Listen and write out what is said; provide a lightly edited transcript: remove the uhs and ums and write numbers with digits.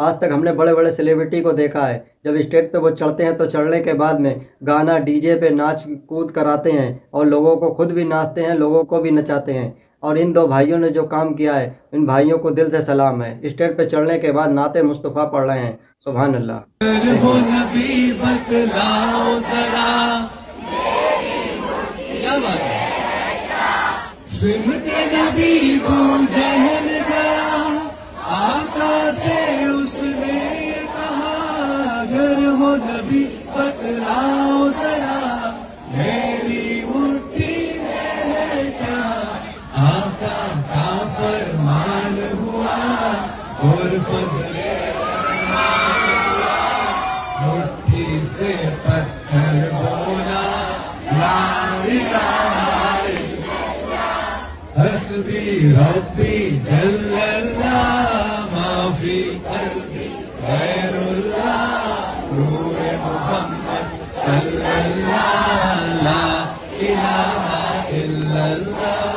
आज तक हमने बड़े बड़े सेलिब्रिटी को देखा है, जब स्टेज पे वो चढ़ते हैं तो चढ़ने के बाद में गाना डीजे पे नाच कूद कराते हैं और लोगों को खुद भी नाचते हैं, लोगों को भी नचाते हैं। और इन दो भाइयों ने जो काम किया है, इन भाइयों को दिल से सलाम है। स्टेज पे चढ़ने के बाद नाते मुस्तफ़ा पढ़ रहे हैं। सुभान अल्लाह। हो नबी बतलाओ जरा, क्या बात है। सुनते नबी को जहन गया, आका से उसने कहा, अगर हो नबी बतलाओ जरा, मेरी मुट्ठी में है क्या। आका का फरमान हुआ और फजले मुट्ठी से पत्थर बोला, ला इलाहा इल्लल्लाह, हस्बी रब्बी जल्लल्लाह, माफी कल्बी गैरुल्लाह, नूरे मोहम्मद सल्लल्लाह, ला इलाहा इल्लल्लाह।